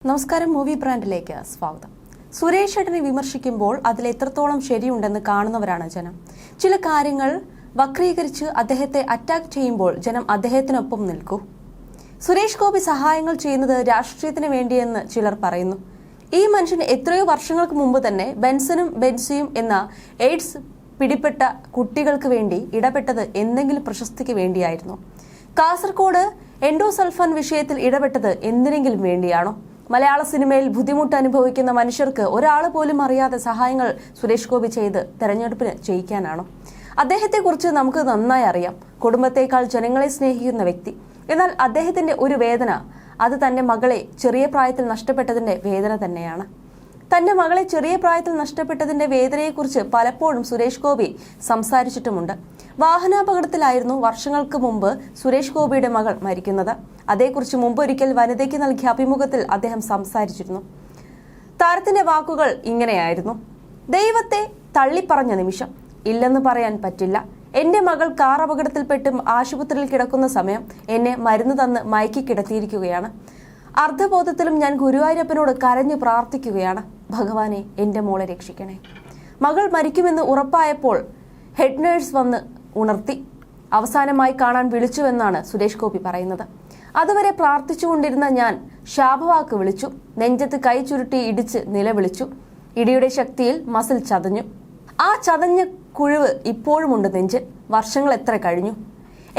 നമസ്കാരം, മൂവി ബ്രാൻഡിലേക്ക് സ്വാഗതം. സുരേഷ് ഏട്ടനെ വിമർശിക്കുമ്പോൾ അതിൽ എത്രത്തോളം ശരിയുണ്ടെന്ന് കാണുന്നവരാണ് ജനം. ചില കാര്യങ്ങൾ വക്രീകരിച്ച് അദ്ദേഹത്തെ അറ്റാക്ക് ചെയ്യുമ്പോൾ ജനം അദ്ദേഹത്തിനൊപ്പം നിൽക്കൂ. സുരേഷ് ഗോപി സഹായങ്ങൾ ചെയ്യുന്നത് രാഷ്ട്രീയത്തിന് വേണ്ടിയെന്ന് ചിലർ പറയുന്നു. ഈ മനുഷ്യൻ എത്രയോ വർഷങ്ങൾക്ക് മുമ്പ് തന്നെ ബെൻസനും ബെൻസിയും എന്ന എയ്ഡ്സ് പിടിപ്പെട്ട കുട്ടികൾക്ക് വേണ്ടി ഇടപെട്ടത് എന്തെങ്കിലും പ്രശസ്തിക്ക് വേണ്ടിയായിരുന്നു? കാസർഗോഡ് എൻഡോസൾഫാൻ വിഷയത്തിൽ ഇടപെട്ടത് എന്തിനെങ്കിലും വേണ്ടിയാണോ? മലയാള സിനിമയിൽ ബുദ്ധിമുട്ട് അനുഭവിക്കുന്ന മനുഷ്യർക്ക് ഒരാൾ പോലും അറിയാതെ സഹായങ്ങൾ സുരേഷ് ഗോപി ചെയ്ത് തെരഞ്ഞെടുപ്പിന് ജയിക്കാനാണോ? അദ്ദേഹത്തെക്കുറിച്ച് നമുക്ക് നന്നായി അറിയാം. കുടുംബത്തേക്കാൾ ജനങ്ങളെ സ്നേഹിക്കുന്ന വ്യക്തി. എന്നാൽ അദ്ദേഹത്തിന്റെ ഒരു വേദന അത് തന്റെ മകളെ ചെറിയ പ്രായത്തിൽ നഷ്ടപ്പെട്ടതിന്റെ വേദന തന്നെയാണ്. തന്റെ മകളെ ചെറിയ പ്രായത്തിൽ നഷ്ടപ്പെട്ടതിന്റെ വേദനയെക്കുറിച്ച് പലപ്പോഴും സുരേഷ് ഗോപി സംസാരിച്ചിട്ടുമുണ്ട്. വാഹനാപകടത്തിലായിരുന്നു വർഷങ്ങൾക്ക് മുമ്പ് സുരേഷ് ഗോപിയുടെ മകൾ മരിക്കുന്നത്. അതേക്കുറിച്ച് മുമ്പൊരിക്കൽ വനിതയ്ക്ക് നൽകിയ അഭിമുഖത്തിൽ അദ്ദേഹം സംസാരിച്ചിരുന്നു. താരത്തിന്റെ വാക്കുകൾ ഇങ്ങനെയായിരുന്നു: ദൈവത്തെ തള്ളിപ്പറഞ്ഞ നിമിഷം. ഇല്ലെന്ന് പറയാൻ പറ്റില്ല. എന്റെ മകൾ കാർ അപകടത്തിൽപ്പെട്ട് ആശുപത്രിയിൽ കിടക്കുന്ന സമയം എന്നെ മരുന്ന് തന്ന് മയക്കി കിടത്തിയിരിക്കുകയാണ്. അർദ്ധബോധത്തിലും ഞാൻ ഗുരുവായൂരപ്പനോട് കരഞ്ഞു പ്രാർത്ഥിക്കുകയാണ്, ഭഗവാനെ എന്റെ മോളെ രക്ഷിക്കണേ. മകൾ മരിക്കുമെന്ന് ഉറപ്പായപ്പോൾ ഹെഡ് നേഴ്സ് വന്ന് ഉണർത്തി. അവസാനമായി കാണാൻ വിളിച്ചുവെന്നാണ് സുരേഷ് ഗോപി പറയുന്നത്. അതുവരെ പ്രാർത്ഥിച്ചുകൊണ്ടിരുന്ന ഞാൻ ശാപവാക്ക് വിളിച്ചു. നെഞ്ചത്ത് കൈ ചുരുട്ടി ഇടിച്ച് നിലവിളിച്ചു. ഇടിയുടെ ശക്തിയിൽ മസിൽ ചതഞ്ഞു. ആ ചതഞ്ഞ കുഴിവ് ഇപ്പോഴുമുണ്ട് നെഞ്ച്. വർഷങ്ങൾ എത്ര കഴിഞ്ഞു.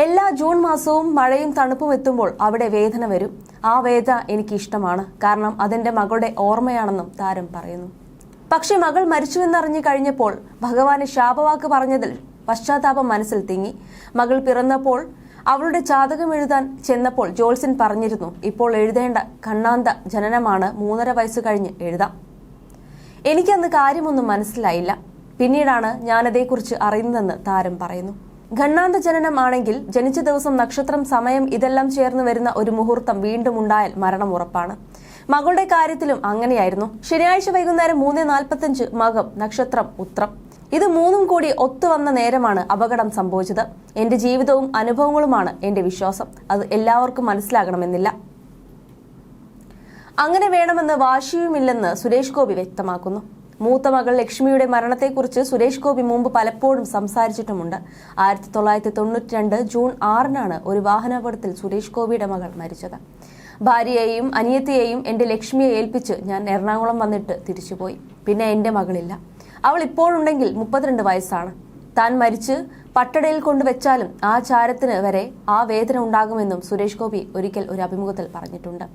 എല്ലാ ജൂൺ മാസവും മഴയും തണുപ്പും എത്തുമ്പോൾ അവിടെ വേദന വരും. ആ വേദന എനിക്ക് ഇഷ്ടമാണ്. കാരണം അതെന്റെ മകളുടെ ഓർമ്മയാണെന്നും താരം പറയുന്നു. പക്ഷെ മകൾ മരിച്ചുവെന്നറിഞ്ഞു കഴിഞ്ഞപ്പോൾ ഭഗവാന് ശാപവാക്ക് പറഞ്ഞതിൽ പശ്ചാത്താപം മനസ്സിൽ തിങ്ങി. മകൾ പിറന്നപ്പോൾ അവളുടെ ജാതകം എഴുതാൻ ചെന്നപ്പോൾ ജോത്സ്യൻ പറഞ്ഞിരുന്നു, ഇപ്പോൾ എഴുതേണ്ട കണ്ണാന്ത ജനനമാണ്, 3.5 വയസ്സ് കഴിഞ്ഞ് എഴുതാം. എനിക്കന്ന് കാര്യമൊന്നും മനസ്സിലായില്ല. പിന്നീടാണ് ഞാനതേക്കുറിച്ച് അറിയുന്നതെന്ന് താരം പറയുന്നു. ഖണ്ണാന്ത ജനനം ആണെങ്കിൽ ജനിച്ച ദിവസം, നക്ഷത്രം, സമയം ഇതെല്ലാം ചേർന്ന് വരുന്ന ഒരു മുഹൂർത്തം വീണ്ടും ഉണ്ടായാൽ മരണം ഉറപ്പാണ്. മകളുടെ കാര്യത്തിലും അങ്ങനെയായിരുന്നു. ശനിയാഴ്ച വൈകുന്നേരം 3:45 മകം, നക്ഷത്രം ഉത്രം. ഇത് മൂന്നും കൂടി ഒത്തുവന്ന നേരമാണ് അപകടം സംഭവിച്ചത്. എന്റെ ജീവിതവും അനുഭവങ്ങളുമാണ് എന്റെ വിശ്വാസം. അത് എല്ലാവർക്കും മനസ്സിലാകണമെന്നില്ല. അങ്ങനെ വേണമെന്ന് വാശിയുമില്ലെന്ന് സുരേഷ് ഗോപി വ്യക്തമാക്കുന്നു. മൂത്ത മകൾ ലക്ഷ്മിയുടെ മരണത്തെക്കുറിച്ച് സുരേഷ് ഗോപി മുമ്പ് പലപ്പോഴും സംസാരിച്ചിട്ടുമുണ്ട്. 1992 ജൂൺ 6-നാണ് ഒരു വാഹനാപകടത്തിൽ സുരേഷ് ഗോപിയുടെ മകൾ മരിച്ചത്. ഭാര്യയെയും അനിയത്തിയെയും എന്റെ ലക്ഷ്മിയെ ഏൽപ്പിച്ച് ഞാൻ എറണാകുളം വന്നിട്ട് തിരിച്ചുപോയി. പിന്നെ എന്റെ മകളില്ല. അവൾ ഇപ്പോഴുണ്ടെങ്കിൽ 32 വയസ്സാണ്. താൻ മരിച്ച് പട്ടടയിൽ കൊണ്ടുവച്ചാലും ആ ചാരത്തിന് വരെ ആ വേദന ഉണ്ടാകുമെന്നും സുരേഷ് ഗോപി ഒരിക്കൽ ഒരു അഭിമുഖത്തിൽ പറഞ്ഞിട്ടുണ്ട്.